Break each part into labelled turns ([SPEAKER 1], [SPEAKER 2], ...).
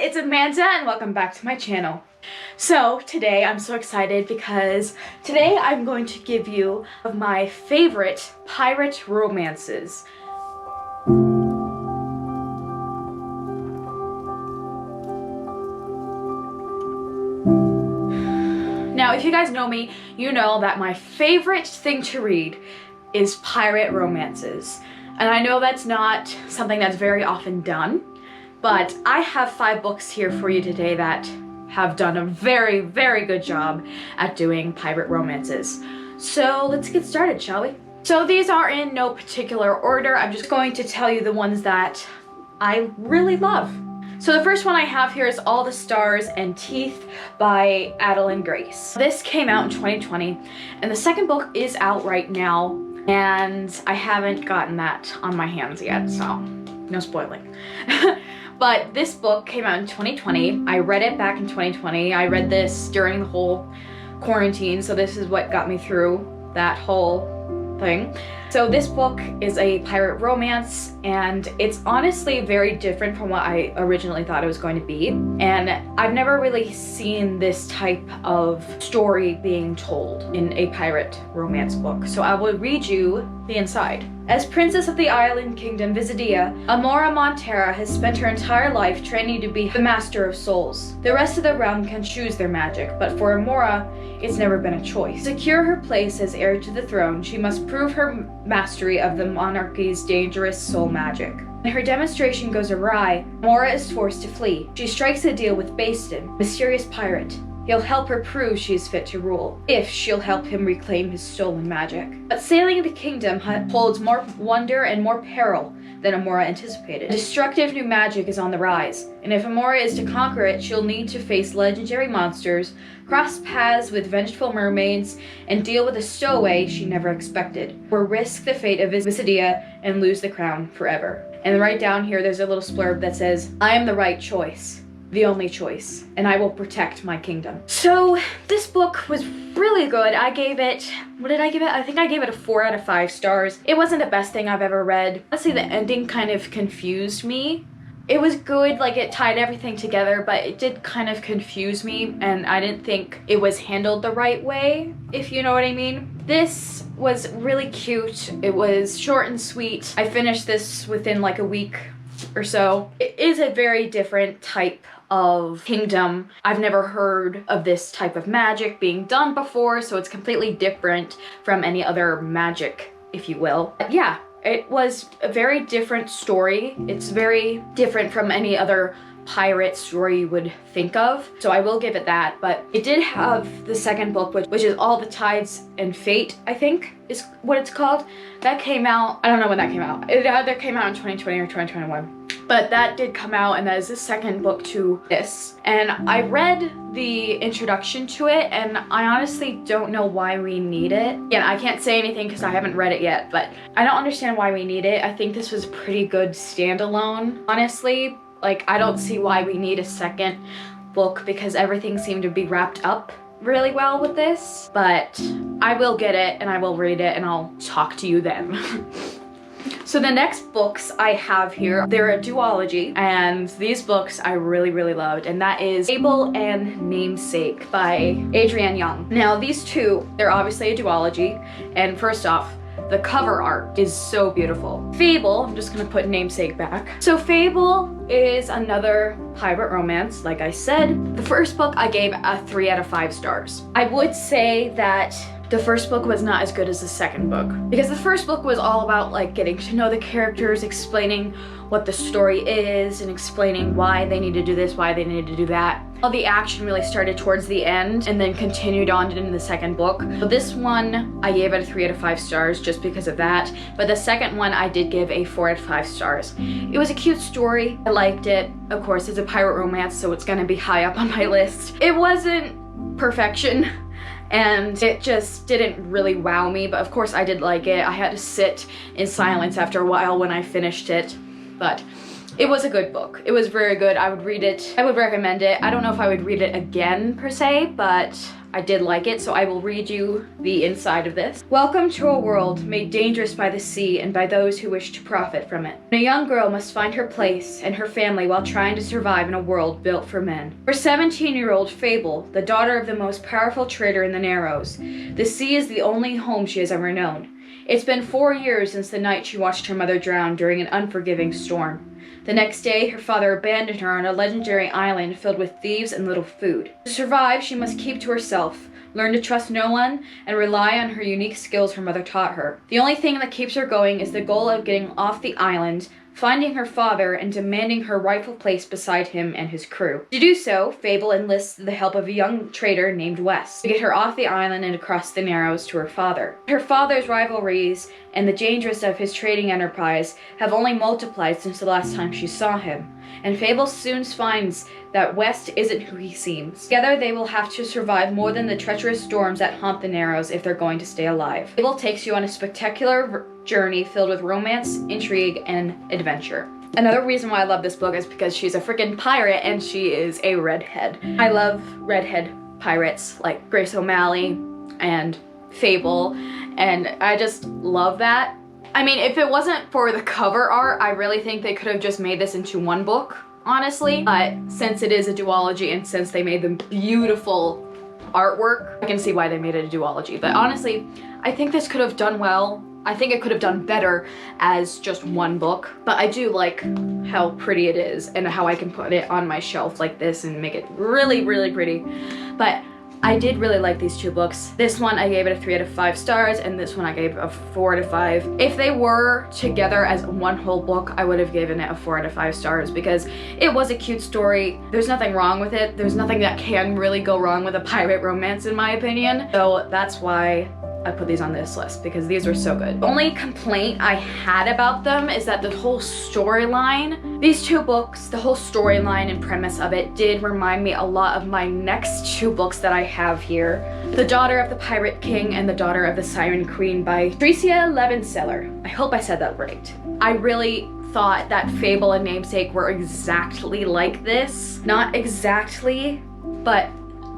[SPEAKER 1] it's Amanda and welcome back to my channel. So today I'm so excited because today I'm going to give you my favorite pirate romances. Now, if you guys know me, you know that my favorite thing to read is pirate romances. And I know that's not something that's very often done, but I have 5 books here for you today that have done a very, very good job at doing pirate romances. So let's get started, shall we? So these are in no particular order. I'm just going to tell you the ones that I really love. So the first one I have here is All the Stars and Teeth by Adalyn Grace. This came out in 2020, and the second book is out right now, and I haven't gotten that on my hands yet, so no spoiling. But this book came out in 2020. I read it back in 2020. I read this during the whole quarantine, so this is what got me through that whole thing. So this book is a pirate romance, and it's honestly very different from what I originally thought it was going to be. And I've never really seen this type of story being told in a pirate romance book. So I will read you the inside. As Princess of the Island Kingdom Visidia, Amora Montera has spent her entire life training to be the Master of Souls. The rest of the realm can choose their magic, but for Amora, it's never been a choice. To secure her place as heir to the throne, she must prove her mastery of the monarchy's dangerous soul magic. When her demonstration goes awry, Amora is forced to flee. She strikes a deal with Baston, mysterious pirate. He'll help her prove she is fit to rule, if she'll help him reclaim his stolen magic. But sailing the kingdom holds more wonder and more peril than Amora anticipated. Destructive new magic is on the rise, and if Amora is to conquer it, she'll need to face legendary monsters, cross paths with vengeful mermaids, and deal with a stowaway she never expected, or risk the fate of Visidia and lose the crown forever. And right down here, there's a little splurb that says, I am the right choice. The only choice, and I will protect my kingdom. So this book was really good. I gave it, what did I give it? I think I gave it a 4 out of 5 stars. It wasn't the best thing I've ever read. Honestly, the ending kind of confused me. It was good, like it tied everything together, but it did kind of confuse me, and I didn't think it was handled the right way, if you know what I mean. This was really cute. It was short and sweet. I finished this within like a week or so. It is a very different type of kingdom. I've never heard of this type of magic being done before, so it's completely different from any other magic, if you will. But yeah, it was a very different story. It's very different from any other pirate story you would think of, so I will give it that. But it did have the second book, which is All the Tides and Fate, I think is what it's called. That came out, I don't know when that came out. It either came out in 2020 or 2021. But that did come out, and that is the second book to this. And I read the introduction to it, and I honestly don't know why we need it. Again, I can't say anything because I haven't read it yet, but I don't understand why we need it. I think this was a pretty good standalone, honestly. Like, I don't see why we need a second book because everything seemed to be wrapped up really well with this. But I will get it, and I will read it, and I'll talk to you then. So the next books I have here, they're a duology, and these books I really, really loved, and that is Fable and Namesake by Adrianne Young. Now these two, they're obviously a duology, and first off, the cover art is so beautiful. Fable, I'm just gonna put Namesake back. So Fable is another pirate romance, like I said. The first book I gave a 3 out of 5 stars. I would say that the first book was not as good as the second book, because the first book was all about like getting to know the characters, explaining what the story is, and explaining why they need to do this, why they need to do that. All the action really started towards the end and then continued on into the second book. So this one, I gave it a 3 out of 5 stars just because of that, but the second one I did give a 4 out of 5 stars. It was a cute story. I liked it. Of course, it's a pirate romance, so it's gonna be high up on my list. It wasn't perfection, and it just didn't really wow me, but of course I did like it. I had to sit in silence after a while when I finished it, but it was a good book. It was very good. I would read it. I would recommend it. I don't know if I would read it again per se, but I did like it, so I will read you the inside of this. Welcome to a world made dangerous by the sea and by those who wish to profit from it. A young girl must find her place and her family while trying to survive in a world built for men. For 17-year-old Fable, the daughter of the most powerful trader in the Narrows, the sea is the only home she has ever known. It's been 4 years since the night she watched her mother drown during an unforgiving storm. The next day, her father abandoned her on a legendary island filled with thieves and little food. To survive, she must keep to herself, learn to trust no one, and rely on her unique skills her mother taught her. The only thing that keeps her going is the goal of getting off the island, finding her father, and demanding her rightful place beside him and his crew. To do so, Fable enlists the help of a young trader named Wes to get her off the island and across the Narrows to her father. Her father's rivalries and the dangers of his trading enterprise have only multiplied since the last time she saw him, and Fable soon finds that West isn't who he seems. Together, they will have to survive more than the treacherous storms that haunt the Narrows if they're going to stay alive. Fable takes you on a spectacular journey filled with romance, intrigue, and adventure. Another reason why I love this book is because she's a freaking pirate and she is a redhead. I love redhead pirates like Grace O'Malley and Fable, and I just love that. I mean, if it wasn't for the cover art, I really think they could have just made this into one book, honestly. But since it is a duology and since they made them beautiful artwork, I can see why they made it a duology. But honestly, I think this could have done well. I think it could have done better as just one book, but I do like how pretty it is and how I can put it on my shelf like this and make it really, really pretty. But I did really like these two books. This one I gave it a 3 out of 5 stars, and this one I gave a 4 out of 5. If they were together as one whole book, I would have given it a 4 out of 5 stars because it was a cute story. There's nothing wrong with it. There's nothing that can really go wrong with a pirate romance in my opinion. So that's why I put these on this list, because these were so good. The only complaint I had about them is that the whole storyline, these two books, the whole storyline and premise of it did remind me a lot of my next two books that I have here. The Daughter of the Pirate King and The Daughter of the Siren Queen by Tricia Levenseller. I hope I said that right. I really thought that Fable and Namesake were exactly like this. Not exactly, but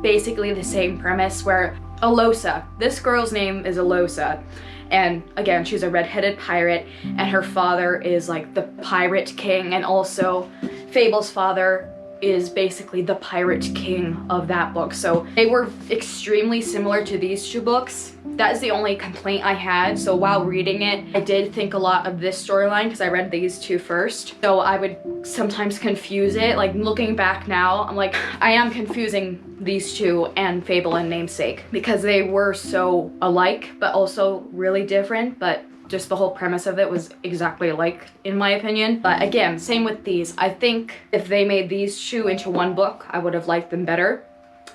[SPEAKER 1] basically the same premise, where Alosa, this girl's name is Alosa, and again, she's a redheaded pirate, and her father is like the pirate king, and also Fable's father is basically the pirate king of that book. So they were extremely similar to these two books. That is the only complaint I had. So while reading it, I did think a lot of this storyline because I read these two first. So I would sometimes confuse it. Like looking back now, I'm like, I am confusing these two and Fable and Namesake because they were so alike, but also really different. But just the whole premise of it was exactly alike in my opinion. But again, same with these. I think if they made these two into one book, I would have liked them better,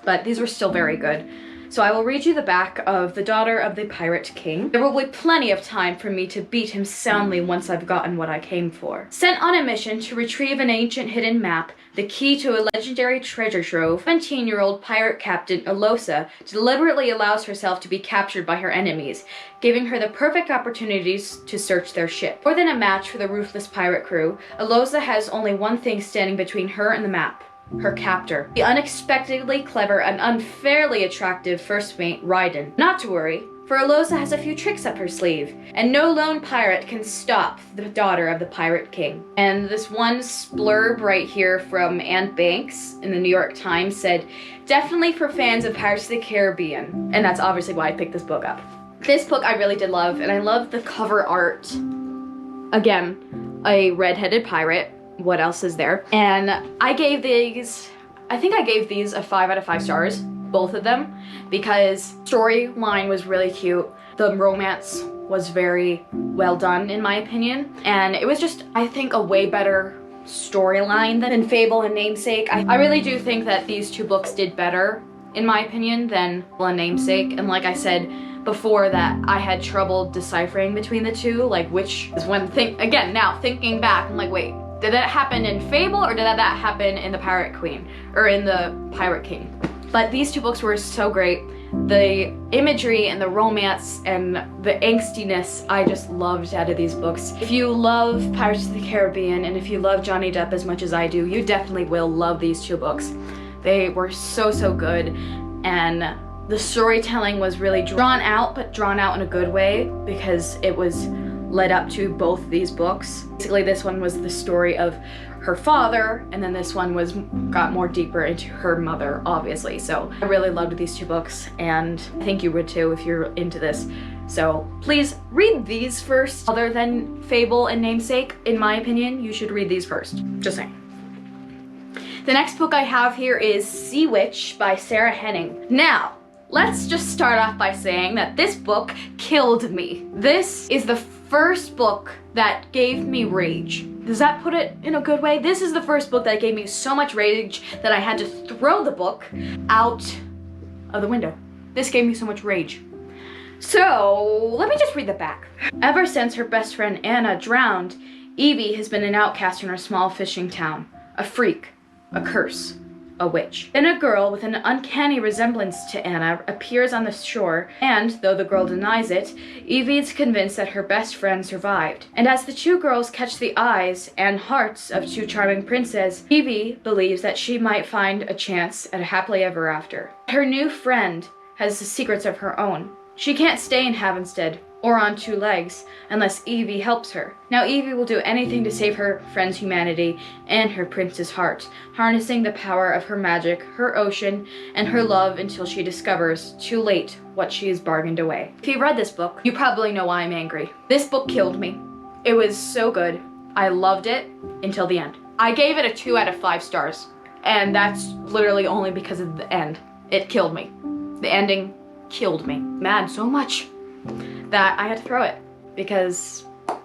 [SPEAKER 1] but these were still very good. So I will read you the back of The Daughter of the Pirate King. There will be plenty of time for me to beat him soundly once I've gotten what I came for. Sent on a mission to retrieve an ancient hidden map, the key to a legendary treasure trove, 17-year-old pirate captain Alosa deliberately allows herself to be captured by her enemies, giving her the perfect opportunities to search their ship. More than a match for the ruthless pirate crew, Alosa has only one thing standing between her and the map: her captor, the unexpectedly clever and unfairly attractive first mate Ryden. Not to worry, for Alosa has a few tricks up her sleeve, and no lone pirate can stop the Daughter of the Pirate King. And this one splurb right here from Anne Banks in the New York Times said, "Definitely for fans of Pirates of the Caribbean." And that's obviously why I picked this book up. This book I really did love, and I love the cover art. Again, a redheaded pirate. What else is there? And I gave these, I think I gave these a 5 out of 5 stars, both of them, because storyline was really cute. The romance was very well done in my opinion, and it was just, I think, a way better storyline than Fable and Namesake. I really do think that these two books did better, in my opinion, than Fable and Namesake. And like I said before, that I had trouble deciphering between the two, like which is one thing. Again, now thinking back, I'm like, wait, did that happen in Fable or did that happen in the Pirate Queen or in the Pirate King? But these two books were so great. The imagery and the romance and the angstiness I just loved out of these books. If you love Pirates of the Caribbean and if you love Johnny Depp as much as I do, you definitely will love these two books. They were so, so good, and The storytelling was really drawn out, but drawn out in a good way because it was led up to both these books. Basically, this one was the story of her father, and then this one got more deeper into her mother, obviously. So I really loved these two books, and I think you would too if you're into this. So please read these first. Other than Fable and Namesake, in my opinion, you should read these first. Just saying. The next book I have here is Sea Witch by Sarah Henning. Now, let's just start off by saying that this book killed me. This is the first book that gave me rage. Does that put it in a good way? This is the first book that gave me so much rage that I had to throw the book out of the window. This gave me so much rage. So, let me just read the back. Ever since her best friend Anna drowned, Evie has been an outcast in her small fishing town. A freak, a curse, a witch. Then a girl with an uncanny resemblance to Anna appears on the shore, and though the girl denies it, Evie is convinced that her best friend survived. And as the two girls catch the eyes and hearts of two charming princes, Evie believes that she might find a chance at a happily ever after. Her new friend has the secrets of her own. She can't stay in Havenstead or on two legs unless Evie helps her. Now Evie will do anything to save her friend's humanity and her prince's heart, harnessing the power of her magic, her ocean, and her love until she discovers, too late, what she has bargained away. If you've read this book, you probably know why I'm angry. This book killed me. It was so good. I loved it until the end. I gave it a 2 out of 5 stars, and that's literally only because of the end. It killed me. The ending killed me. Mad so much that I had to throw it because I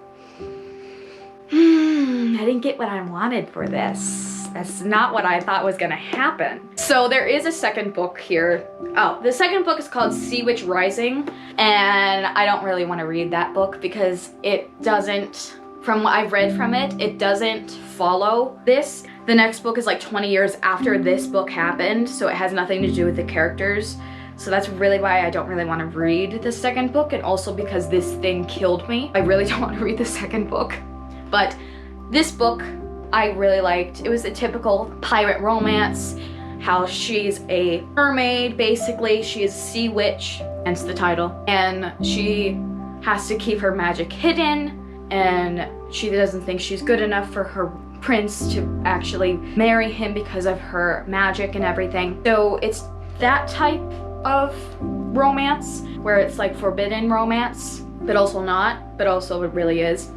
[SPEAKER 1] didn't get what I wanted for this. That's not what I thought was gonna happen. So there is a second book here. Oh, the second book is called Sea Witch Rising, and I don't really want to read that book because it doesn't, from what I've read from it, it doesn't follow this. The next book is like 20 years after this book happened, so it has nothing to do with the characters. So that's really why I don't really want to read the second book, and also because this thing killed me. I really don't want to read the second book. But this book I really liked. It was a typical pirate romance, how she's a mermaid, basically. She is a sea witch, hence the title. And she has to keep her magic hidden, and she doesn't think she's good enough for her prince to actually marry him because of her magic and everything. So it's that type of romance where it's like forbidden romance, but also not, but also it really is,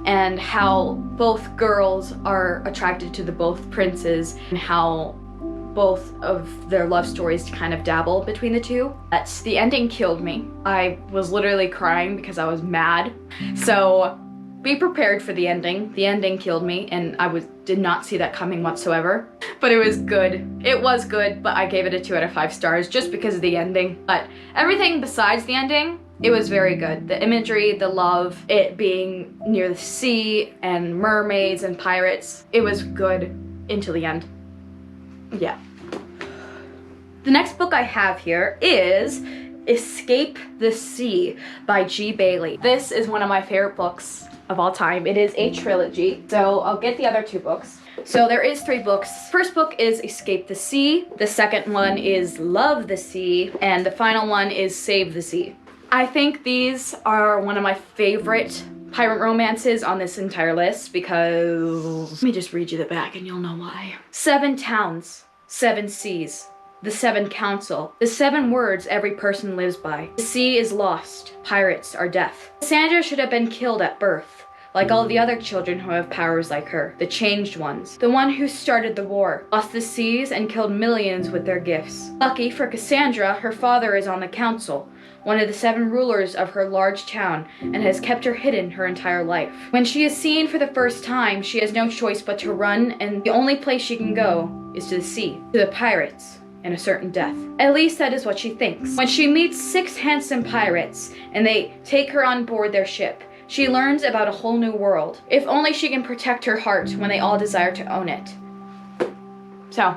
[SPEAKER 1] and how both girls are attracted to the both princes and how both of their love stories kind of dabble between the two. That's the ending killed me. I was literally crying because I was mad. So be prepared for the ending. The ending killed me, and I did not see that coming whatsoever. But it was good. It was good, but I gave it a 2 out of 5 stars just because of the ending. But everything besides the ending, it was very good. The imagery, the love, it being near the sea, and mermaids and pirates, it was good until the end. Yeah. The next book I have here is Escape the Sea by G. Bailey. This is one of my favorite books of all time. It is a trilogy, so I'll get the other 2 books. So there is 3 books. First book is Escape the Sea, the second one is Love the Sea, and the final one is Save the Sea. I think these are one of my favorite pirate romances on this entire list because, let me just read you the back and you'll know why. 7 towns, 7 seas, the 7 council, the 7 words every person lives by. The sea is lost, pirates are deaf. Cassandra should have been killed at birth, like all the other children who have powers like her, the changed ones. The one who started the war, lost the seas and killed millions with their gifts. Lucky for Cassandra, her father is on the council, one of the 7 rulers of her large town, and has kept her hidden her entire life. When she is seen for the first time, she has no choice but to run, and the only place she can go is to the sea, to the pirates, and a certain death. At least that is what she thinks. When she meets 6 handsome pirates, and they take her on board their ship, she learns about a whole new world. If only she can protect her heart when they all desire to own it. So,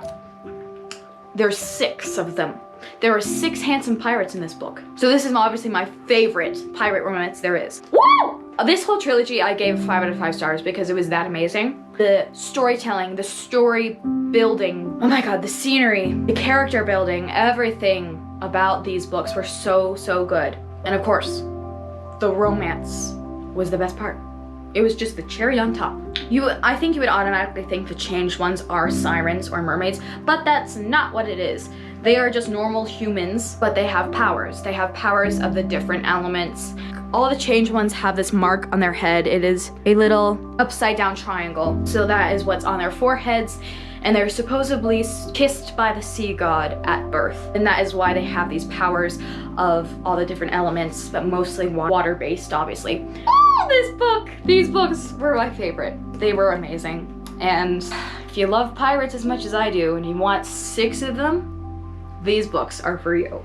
[SPEAKER 1] there's 6 of them. There are 6 handsome pirates in this book. So this is obviously my favorite pirate romance there is. Woo! This whole trilogy I gave 5 out of 5 stars because it was that amazing. The storytelling, the story building, oh my god, the scenery, the character building, everything about these books were so, so good. And of course, the romance was the best part. It was just the cherry on top. I think you would automatically think the changed ones are sirens or mermaids, but that's not what it is. They are just normal humans, but they have powers. They have powers of the different elements. All the changed ones have this mark on their head. It is a little upside down triangle. So that is what's on their foreheads, and they're supposedly kissed by the sea god at birth. And that is why they have these powers of all the different elements, but mostly water-based, obviously. These books were my favorite. They were amazing. And if you love pirates as much as I do, and you want 6 of them, these books are for you.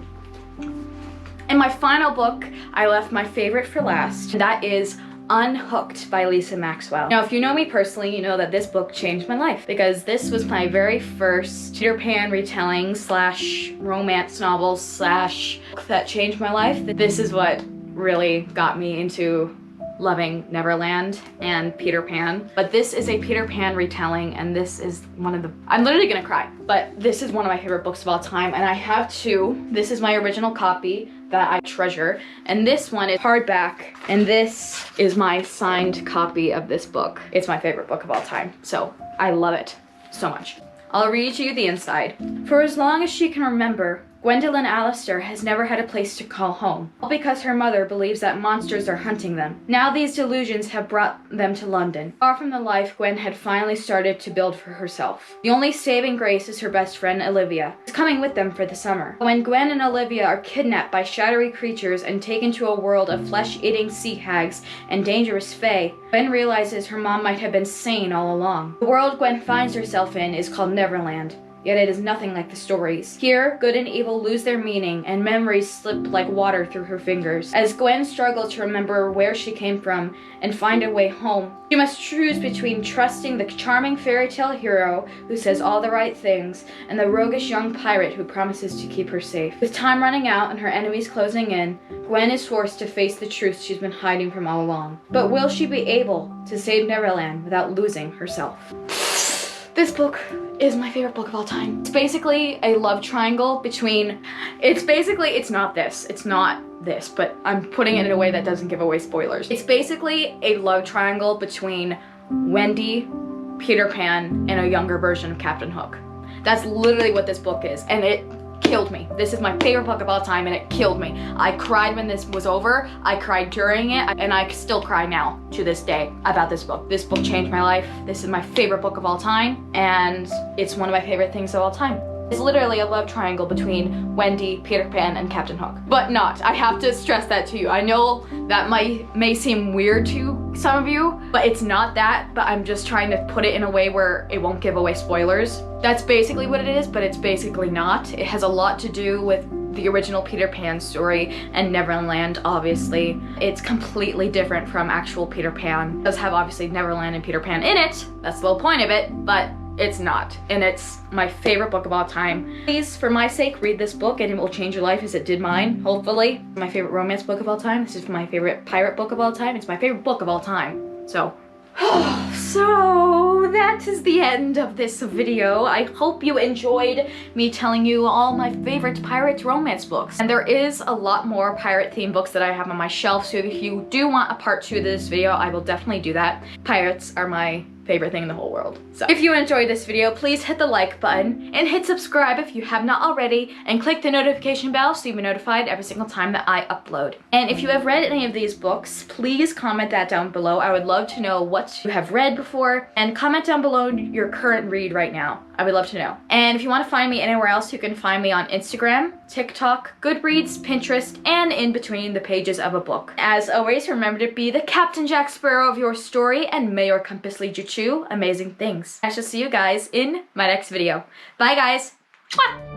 [SPEAKER 1] And my final book, I left my favorite for last. That is Unhooked by Lisa Maxwell. Now, if you know me personally, you know that this book changed my life, because this was my very first Peter Pan retelling slash romance novel slash that changed my life. This is what really got me into loving Neverland and Peter Pan. But this is a Peter Pan retelling, and this is one of the, I'm literally gonna cry, but this is one of my favorite books of all time, and I have 2. This is my original copy that I treasure, and this one is hardback, and this is my signed copy of this book. It's my favorite book of all time, so I love it so much. I'll read you the inside. For as long as she can remember, Gwendolyn Alistair has never had a place to call home, all because her mother believes that monsters are hunting them. Now these delusions have brought them to London, far from the life Gwen had finally started to build for herself. The only saving grace is her best friend Olivia, who's coming with them for the summer. When Gwen and Olivia are kidnapped by shadowy creatures and taken to a world of flesh-eating sea hags and dangerous fae, Gwen realizes her mom might have been sane all along. The world Gwen finds herself in is called Neverland. Yet it is nothing like the stories. Here, good and evil lose their meaning, and memories slip like water through her fingers. As Gwen struggles to remember where she came from and find a way home, she must choose between trusting the charming fairy tale hero who says all the right things and the roguish young pirate who promises to keep her safe. With time running out and her enemies closing in, Gwen is forced to face the truth she's been hiding from all along. But will she be able to save Neverland without losing herself? This book is my favorite book of all time. It's basically a love triangle between, it's not this, but I'm putting it in a way that doesn't give away spoilers. It's basically a love triangle between Wendy, Peter Pan, and a younger version of Captain Hook. That's literally what this book is, and it killed me. This is my favorite book of all time, and it killed me. I cried when this was over, I cried during it, and I still cry now to this day about this book. This book changed my life. This is my favorite book of all time, and it's one of my favorite things of all time. It's literally a love triangle between Wendy, Peter Pan, and Captain Hook. But not. I have to stress that to you. I know that may seem weird to some of you, but it's not that, but I'm just trying to put it in a way where it won't give away spoilers. That's basically what it is, but it's basically not. It has a lot to do with the original Peter Pan story and Neverland, obviously. It's completely different from actual Peter Pan. It does have obviously Neverland and Peter Pan in it. That's the whole point of it, but it's not, and it's my favorite book of all time. Please, for my sake, read this book and it will change your life as it did mine, hopefully. My favorite romance book of all time. This is my favorite pirate book of all time. It's my favorite book of all time, so. So that is the end of this video. I hope you enjoyed me telling you all my favorite pirate romance books. And there is a lot more pirate themed books that I have on my shelf, so if you do want a part 2 of this video, I will definitely do that. Pirates are my favorite thing in the whole world. So if you enjoyed this video, please hit the like button and hit subscribe if you have not already, and click the notification bell so you'll be notified every single time that I upload. And if you have read any of these books, please comment that down below. I would love to know what you have read before, and comment down below your current read right now. I would love to know. And if you want to find me anywhere else, you can find me on Instagram, TikTok, GoodReads, Pinterest, and in between the pages of a book. As always, remember to be the Captain Jack Sparrow of your story, and may your compass lead you to amazing things. I shall see you guys in my next video. Bye guys. Mwah!